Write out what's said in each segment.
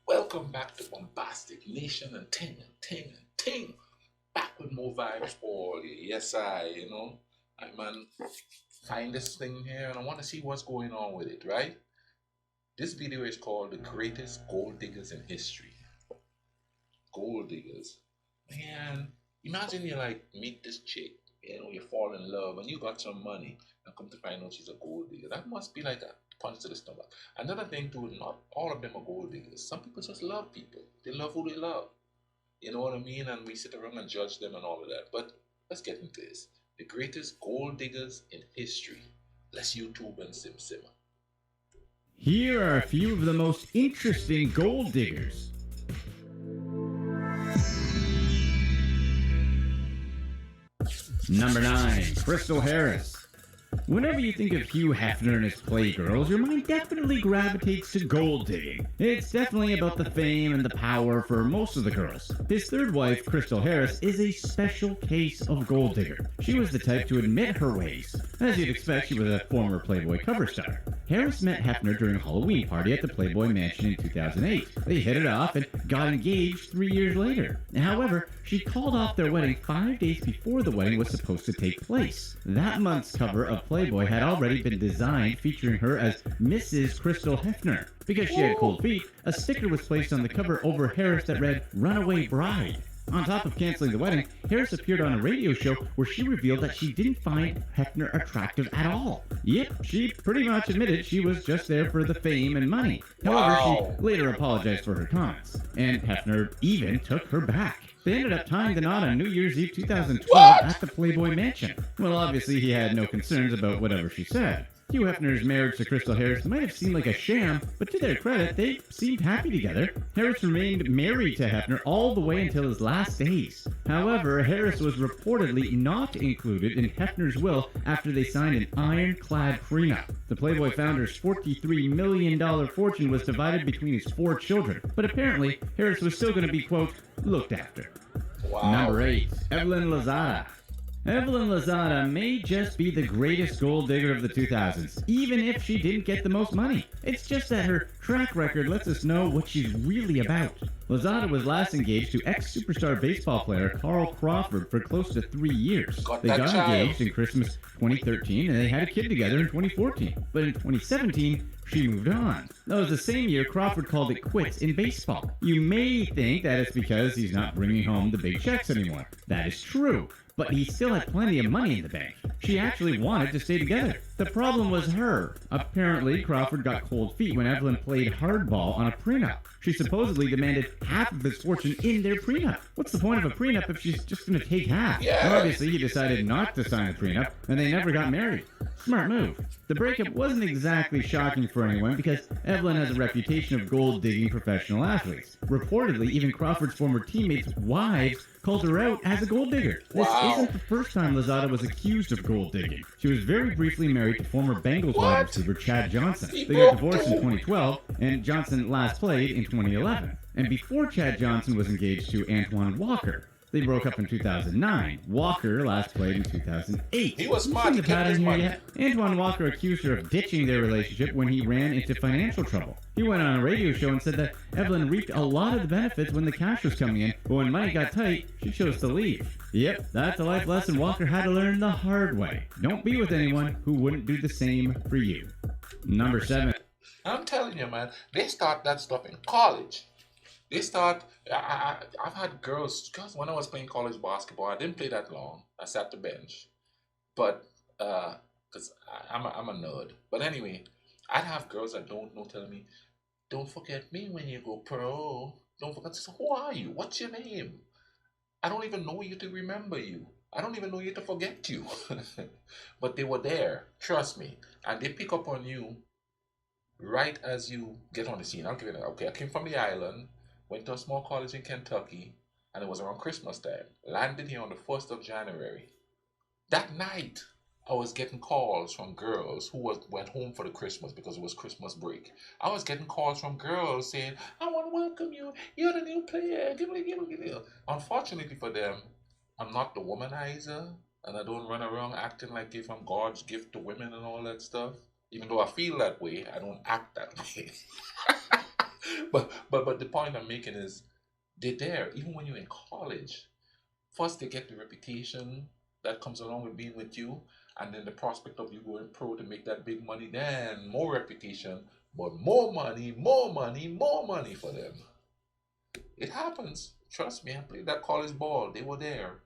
Welcome back to Bombastic Nation and Ting and Ting and Ting. Back with more vibes for you. Yes, I man find this thing here and I want to see what's going on with it, right? This video is called The Greatest Gold Diggers in History. Gold diggers. Man, imagine you like meet this chick, you fall in love and you got some money and come to find out she's a gold digger. That must be like a punch to the stomach. Another thing too, not all of them are gold diggers. Some people just love people. They love who they love. You know what I mean? And we sit around and judge them and all of that. But let's get into this. The greatest gold diggers in history. Let's YouTube and simmer. Here are a few of the most interesting gold diggers. Number 9. Crystal Harris. Whenever you think of Hugh Hefner and his Playgirls, your mind definitely gravitates to gold digging. It's definitely about the fame and the power for most of the girls. His third wife, Crystal Harris, is a special case of gold digger. She was the type to admit her ways. As you'd expect, she was a former Playboy cover star. Harris met Hefner during a Halloween party at the Playboy Mansion in 2008. They hit it off and got engaged 3 years later. However, she called off their wedding 5 days before the wedding was supposed to take place. That month's cover of Playboy had already been designed featuring her as Mrs. Crystal Hefner. Because she had cold feet, a sticker was placed on the cover over Harris that read, "Runaway Bride." On top of canceling the wedding, Harris appeared on a radio show where she revealed that she didn't find Hefner attractive at all. Yep, she pretty much admitted she was just there for the fame and money. However, she later apologized for her comments, and Hefner even took her back. They ended up tying the knot on New Year's Eve 2012 at the Playboy Mansion. Well, obviously he had no concerns about whatever she said. Hugh Hefner's marriage to Crystal Harris might have seemed like a sham, but to their credit, they seemed happy together. Harris remained married to Hefner all the way until his last days. However, Harris was reportedly not included in Hefner's will after they signed an ironclad prenup. The Playboy founder's $43 million fortune was divided between his 4 children, but apparently Harris was still going to be, quote, looked after. Wow. Number 8. Evelyn Lozada. Evelyn Lozada may just be the greatest gold digger of the 2000s, even if she didn't get the most money. It's just that her track record lets us know what she's really about. Lozada was last engaged to ex-superstar baseball player Carl Crawford for close to 3 years. They got engaged in Christmas 2013 and they had a kid together in 2014. But in 2017, she moved on. That was the same year Crawford called it quits in baseball. You may think that it's because he's not bringing home the big checks anymore. That is true. But he still had plenty of money in the bank. She actually wanted to stay together. The problem was her. Apparently, Crawford got cold feet when Evelyn played hardball on a prenup. She supposedly demanded half of his fortune in their prenup. What's the point of a prenup if she's just going to take half? Well, obviously, he decided not to sign a prenup, and they never got married. Smart move. The breakup wasn't exactly shocking for anyone because Evelyn has a reputation of gold-digging professional athletes. Reportedly, even Crawford's former teammates' wives called her out as a gold digger. This isn't the first time Lozada was accused of gold digging. She was very briefly married to former Bengals wide receiver Chad Johnson. They got divorced in 2012, and Johnson last played in 2011. And before Chad Johnson was engaged to Antoine Walker. They broke up in 2009. Walker last played in 2008. He was smart. The pattern here yet? Antoine Walker accused her of ditching their relationship when he ran into financial trouble. He went on a radio show and said that Evelyn reaped a lot of the benefits when the cash was coming in, but when money got tight, she chose to leave. Yep, that's a life lesson Walker had to learn the hard way. Don't be with anyone who wouldn't do the same for you. Number 7. I'm telling you, man, they start that stuff in college. They start. I've had girls, because when I was playing college basketball, I didn't play that long. I sat the bench, but because I'm a nerd. But anyway, I'd have girls that don't know telling me, "Don't forget me when you go pro. Don't forget." So who are you? What's your name? I don't even know you to remember you. I don't even know you to forget you. But they were there. Trust me, and they pick up on you right as you get on the scene. I'll give it. Okay, I came from the island. Went to a small college in Kentucky, and it was around Christmas time. Landed here on the 1st of January. That night, I was getting calls from girls who went home for the Christmas because it was Christmas break. I was getting calls from girls saying, "I want to welcome you. You're the new player. Give me." Unfortunately for them, I'm not the womanizer, and I don't run around acting like if I'm God's gift to women and all that stuff. Even though I feel that way, I don't act that way. But the point I'm making is they're there even when you're in college. First, they get the reputation that comes along with being with you, and then the prospect of you going pro to make that big money, then more reputation, but more money, more money, more money for them. It happens. Trust me, I played that college ball. They were there.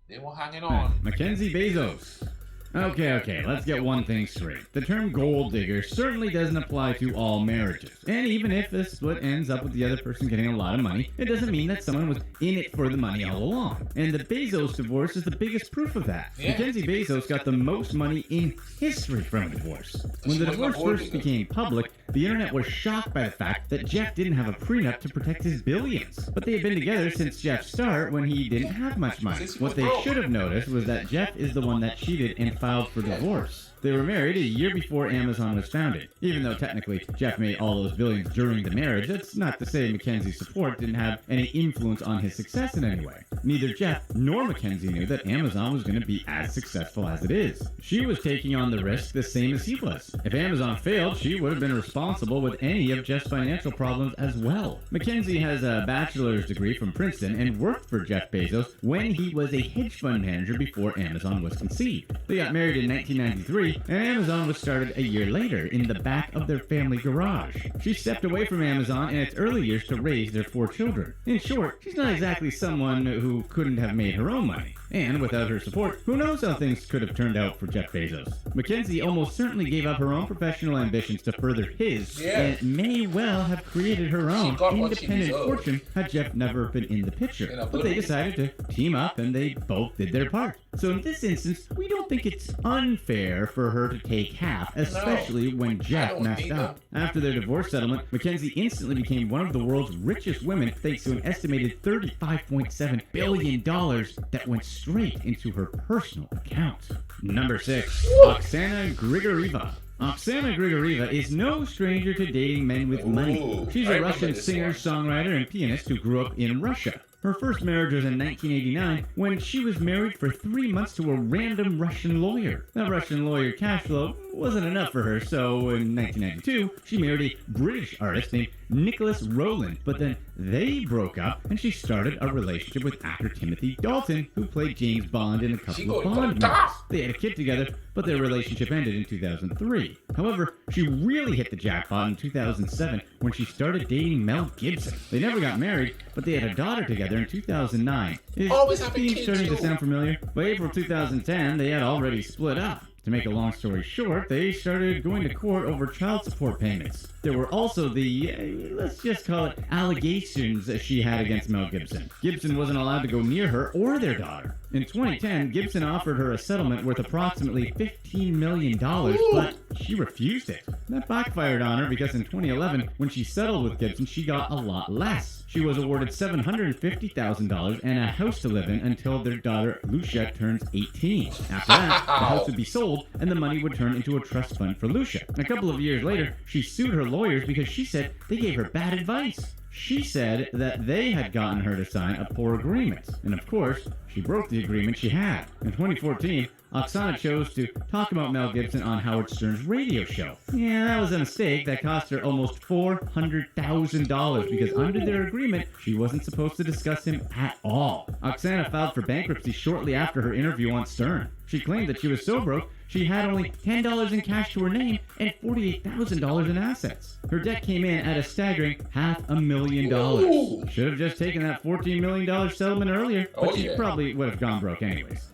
They were hanging on. Mackenzie Bezos. Okay, let's get one thing straight. The term gold digger certainly doesn't apply to all marriages. And even if the split ends up with the other person getting a lot of money, it doesn't mean that someone was in it for the money all along. And the Bezos divorce is the biggest proof of that. Yeah. Mackenzie Bezos got the most money in history from a divorce. When the divorce first became public, the internet was shocked by the fact that Jeff didn't have a prenup to protect his billions. But they had been together since Jeff's start when he didn't have much money. What they should have noticed was that Jeff is the one that cheated and filed for divorce. They were married a year before Amazon was founded. Even though technically Jeff made all those billions during the marriage, that's not to say Mackenzie's support didn't have any influence on his success in any way. Neither Jeff nor Mackenzie knew that Amazon was going to be as successful as it is. She was taking on the risk the same as he was. If Amazon failed, she would have been responsible with any of Jeff's financial problems as well. Mackenzie has a bachelor's degree from Princeton and worked for Jeff Bezos when he was a hedge fund manager before Amazon was conceived. They got married in 1993, and Amazon was started a year later in the back of their family garage. She stepped away from Amazon in its early years to raise their 4 children. In short, she's not exactly someone who couldn't have made her own money. And without her support, who knows how things could have turned out for Jeff Bezos. Mackenzie almost certainly gave up her own professional ambitions to further his, and may well have created her own independent fortune had Jeff never been in the picture. But they decided to team up and they both did their part. So in this instance, we don't think it's unfair for her to take half, especially when Jeff messed up. After their divorce settlement, Mackenzie instantly became one of the world's richest women thanks to an estimated $35.7 billion that went straight into her personal account. Number 6. Oksana Grigorieva. Oksana Grigorieva is no stranger to dating men with money. She's a Russian singer, songwriter, and pianist who grew up in Russia. Her first marriage was in 1989 when she was married for 3 months to a random Russian lawyer. That Russian lawyer cash flow wasn't enough for her, so in 1992, she married a British artist named Nicholas Rowland, but then they broke up and she started a relationship with actor Timothy Dalton, who played James Bond in a couple of Bond movies. They had a kid together, but their relationship ended in 2003. However, she really hit the jackpot in 2007 when she started dating Mel Gibson. They never got married, but they had a daughter together in 2009. Is this theme starting to sound familiar? By April 2010, they had already split up. To make a long story short, they started going to court over child support payments. There were also the, let's just call it, allegations that she had against Mel Gibson. Gibson wasn't allowed to go near her or their daughter. In 2010, Gibson offered her a settlement worth approximately $15 million, but she refused it. That backfired on her because in 2011, when she settled with Gibson, she got a lot less. She was awarded $750,000 and a house to live in until their daughter Lucia turns 18. After that, the house would be sold and the money would turn into a trust fund for Lucia. A couple of years later, she sued her lawyers because she said they gave her bad advice. She said that they had gotten her to sign a poor agreement. And of course, she broke the agreement she had. In 2014, Oksana chose to talk about Mel Gibson on Howard Stern's radio show. Yeah, that was a mistake that cost her almost $400,000 because under their agreement, she wasn't supposed to discuss him at all. Oksana filed for bankruptcy shortly after her interview on Stern. She claimed that she was so broke, she had only $10 in cash to her name and $48,000 in assets. Her debt came in at a staggering $500,000. Should have just taken that $14 million settlement earlier, but she probably would have gone broke anyways.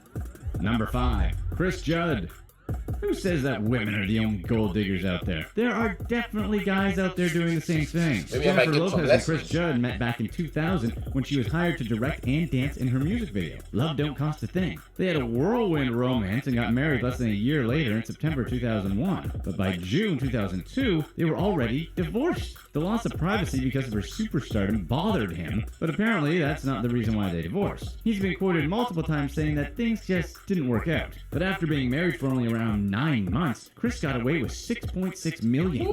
Number 5. Chris Judd. Who says that women are the only gold diggers out there? There are definitely guys out there doing the same thing. Jennifer Lopez and Chris Judd met back in 2000 when she was hired to direct and dance in her music video, Love Don't Cost a Thing. They had a whirlwind romance and got married less than a year later in September 2001. But by June 2002, they were already divorced. The loss of privacy because of her superstardom bothered him, but apparently that's not the reason why they divorced. He's been quoted multiple times saying that things just didn't work out. But after being married for only around in 9 months, Chris got away with $6.6 million.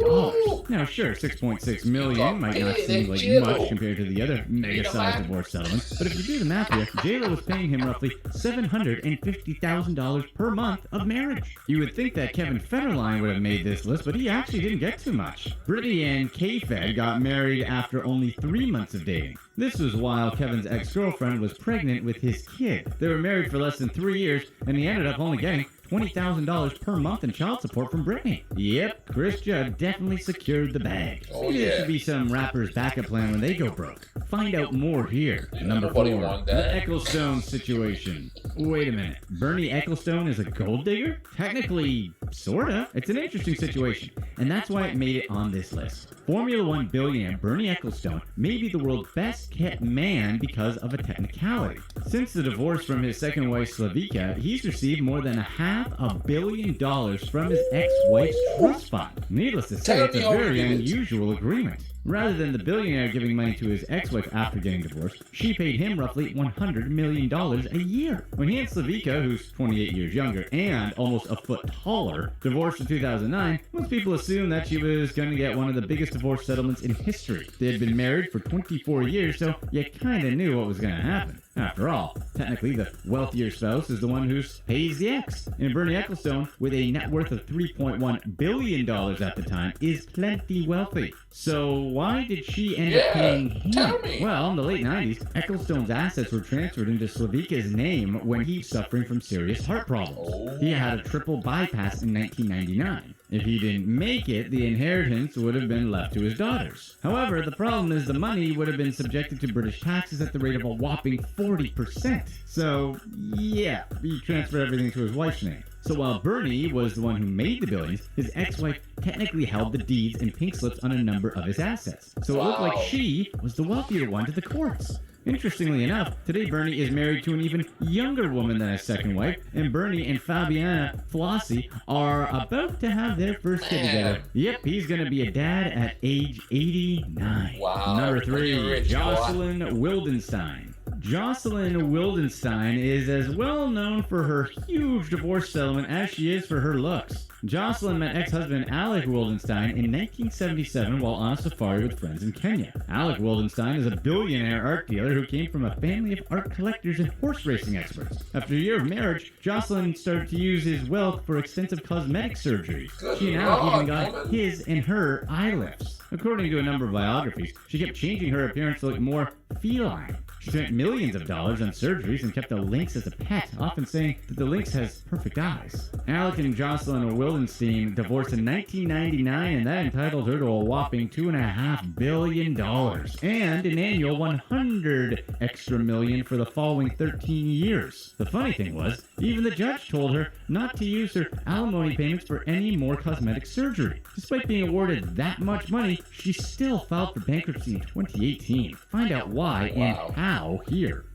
Now, sure, $6.6 million might not seem like much compared to the other mega-sized divorce settlements, but if you do the math here, J-Lo was paying him roughly $750,000 per month of marriage. You would think that Kevin Federline would have made this list, but he actually didn't get too much. Brittany and K-Fed got married after only 3 months of dating. This was while Kevin's ex-girlfriend was pregnant with his kid. They were married for less than 3 years, and he ended up only getting $20,000 per month in child support from Brittany. Yep, Chris Judd definitely secured the bag. Maybe there should be some rapper's backup plan when they go broke. Find out more here. Number 4, the Ecclestone situation. Wait a minute, Bernie Ecclestone is a gold digger? Technically, sorta. It's an interesting situation, and that's why it made it on this list. Formula One billionaire Bernie Ecclestone may be the world's best kept man because of a technicality. Since the divorce from his second wife Slavica, he's received more than $500 million from his ex-wife's trust fund. Needless to say, it's a very unusual agreement. Rather than the billionaire giving money to his ex-wife after getting divorced, she paid him roughly $100 million a year. When he and Slavica, who's 28 years younger and almost a foot taller, divorced in 2009, most people assumed that she was going to get one of the biggest divorce settlements in history. They had been married for 24 years, so you kind of knew what was going to happen. After all, technically the wealthier spouse is the one who pays the ex. And Bernie Ecclestone, with a net worth of $3.1 billion at the time, is plenty wealthy. So why did she end up paying him? Well, in the late 90s, Ecclestone's assets were transferred into Slavica's name when he was suffering from serious heart problems. He had a triple bypass in 1999. If he didn't make it, the inheritance would have been left to his daughters. However, the problem is the money would have been subjected to British taxes at the rate of a whopping 40%. So, yeah, he transferred everything to his wife's name. So while Bernie was the one who made the billions, his ex-wife technically held the deeds and pink slips on a number of his assets. So it looked like she was the wealthier one to the courts. Interestingly enough, today Bernie is married to an even younger woman than his second wife, and Bernie and Fabiana Flossie are about to have their first kid together. Yep, he's gonna be a dad at age 89. Wow. Number 3, Jocelyn Wildenstein. Jocelyn Wildenstein is as well known for her huge divorce settlement as she is for her looks. Jocelyn met ex-husband Alec Wildenstein in 1977 while on a safari with friends in Kenya. Alec Wildenstein is a billionaire art dealer who came from a family of art collectors and horse racing experts. After a year of marriage, Jocelyn started to use his wealth for extensive cosmetic surgery. She and Alec even got his and her eye lifts. According to a number of biographies, she kept changing her appearance to look more feline. She spent millions of dollars on surgeries and kept a lynx as a pet, often saying that the lynx has perfect eyes. Alec and Jocelyn Wildenstein divorced in 1999, and that entitled her to a whopping $2.5 billion and an annual $100 extra million for the following 13 years. The funny thing was, even the judge told her not to use her alimony payments for any more cosmetic surgery. Despite being awarded that much money, she still filed for bankruptcy in 2018. Find out why and how here.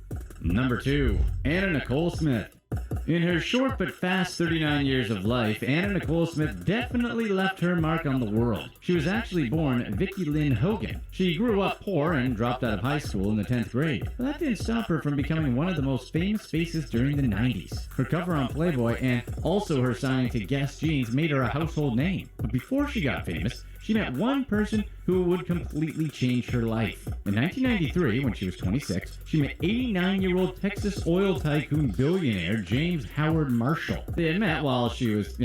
Number 2, Anna Nicole Smith. In her short but fast 39 years of life, Anna Nicole Smith definitely left her mark on the world. She was actually born Vicki Lynn Hogan. She grew up poor and dropped out of high school in the 10th grade. But that didn't stop her from becoming one of the most famous faces during the 90s. Her cover on Playboy and also her signing to Guess Jeans made her a household name. But before she got famous, she met one person who would completely change her life. In 1993, when she was 26, she met 89-year-old Texas oil tycoon billionaire James Howard Marshall. They had met while she was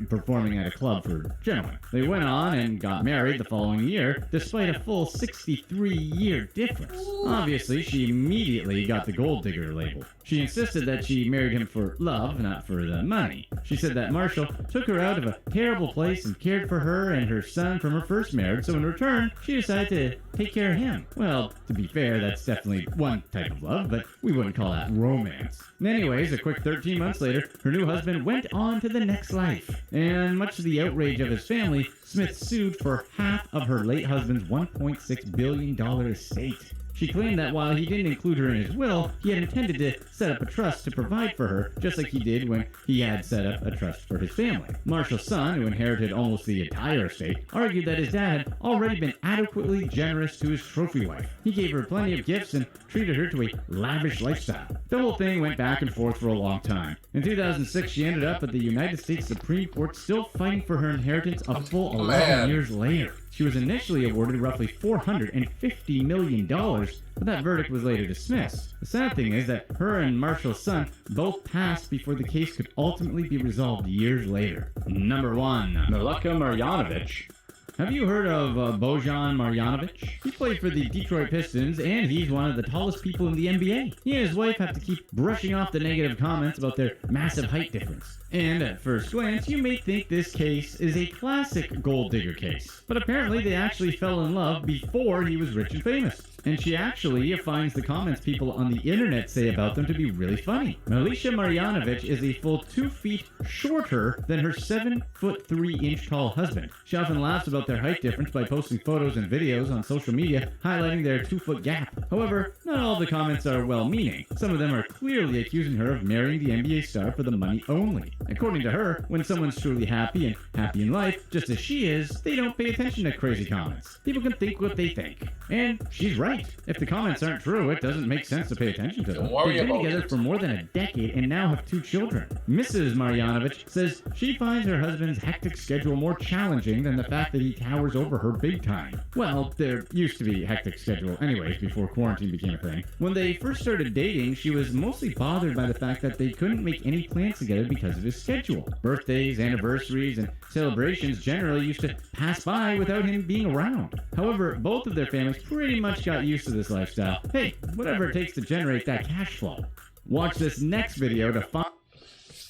performing at a club for gentlemen. They went on and got married the following year, despite a full 63-year difference. Obviously, she immediately got the gold digger label. She insisted that she married him for love, not for the money. She said that Marshall took her out of a terrible place and cared for her and her son from her first marriage, so in return, she decided to take care of him. Well, to be fair, that's definitely one type of love, but we wouldn't call that romance. Anyways, a quick 13 months later, her new husband went on to the next life. And much to the outrage of his family, Smith sued for half of her late husband's $1.6 billion estate. She claimed that while he didn't include her in his will, he had intended to set up a trust to provide for her, just like he did when he had set up a trust for his family. Marshall's son, who inherited almost the entire estate, argued that his dad had already been adequately generous to his trophy wife. He gave her plenty of gifts and treated her to a lavish lifestyle. The whole thing went back and forth for a long time. In 2006, she ended up at the United States Supreme Court still fighting for her inheritance a full 11 years later. She was initially awarded roughly $450 million, but that verdict was later dismissed. The sad thing is that her and Marshall's son both passed before the case could ultimately be resolved years later. Number 1. Milutko Marjanovic. Have you heard of Bojan Marjanovic? He played for the Detroit Pistons, and he's one of the tallest people in the NBA. He and his wife have to keep brushing off the negative comments about their massive height difference. And at first glance, you may think this case is a classic gold digger case. But apparently they actually fell in love before he was rich and famous. And she actually finds the comments people on the internet say about them to be really funny. Milica Marjanovic is a full 2 feet shorter than her 7'3" tall husband. She often laughs about their height difference by posting photos and videos on social media highlighting their 2-foot gap. However, not all of the comments are well-meaning. Some of them are clearly accusing her of marrying the NBA star for the money only. According to her, when someone's truly happy in life, just as she is, they don't pay attention to crazy comments. People can think what they think. And she's right. If the comments aren't true, it doesn't make sense to pay attention to them. They've been together for more than a decade and now have 2 children. Mrs. Marjanovic says she finds her husband's hectic schedule more challenging than the fact that he towers over her big time. Well, there used to be a hectic schedule anyways before quarantine became a thing. When they first started dating, she was mostly bothered by the fact that they couldn't make any plans together because of his schedule. Birthdays, anniversaries, and celebrations generally used to pass by without him being around. However, both of their families pretty much got used to this lifestyle. Hey, whatever it takes to generate that cash flow. Watch this next video to find...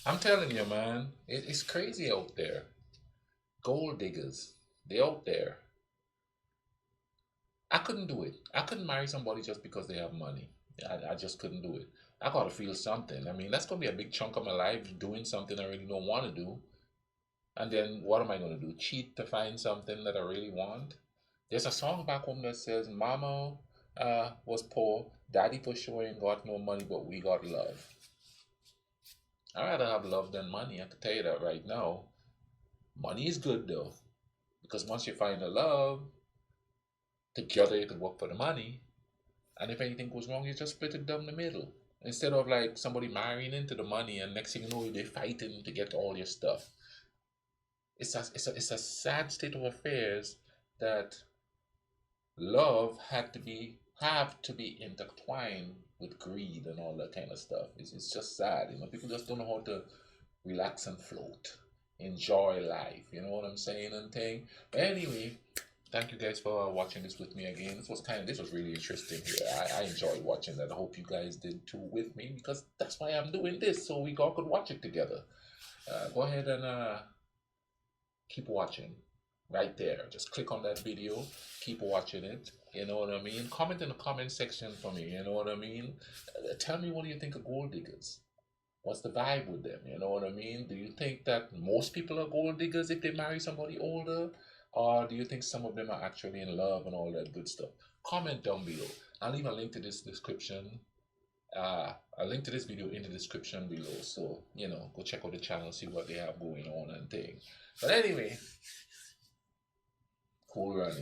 I'm telling you, man, it's crazy out there. Gold diggers, they're out there. I couldn't do it. I couldn't marry somebody just because they have money. I just couldn't do it. I gotta feel something. I mean, that's gonna be a big chunk of my life doing something I really don't want to do. And then what am I gonna do? Cheat to find something that I really want? There's a song back home that says, Mama was poor, Daddy for sure ain't got no money, but we got love. I'd rather have love than money. I can tell you that right now. Money is good though, because once you find the love, together you can work for the money, and if anything goes wrong, you just split it down the middle. Instead of like somebody marrying into the money, and next thing you know, they're fighting to get all your stuff. It's a sad state of affairs that love have to be intertwined with greed and all that kind of stuff. It's just sad, you know. People just don't know how to relax and float, enjoy life. You know what I'm saying and thing. But anyway, thank you guys for watching this with me again. This was really interesting here. I enjoyed watching that. I hope you guys did too with me, because that's why I'm doing this, so we all could watch it together. Go ahead and keep watching right there. Just click on that video, keep watching it. You know what I mean? Comment in the comment section for me. You know what I mean? Tell me, what do you think of gold diggers? What's the vibe with them? You know what I mean? Do you think that most people are gold diggers if they marry somebody older? Or do you think some of them are actually in love and all that good stuff? Comment down below. I'll leave a link to this description. A link to this video in the description below. So, you know, go check out the channel, see what they have going on and things. But anyway, cool running.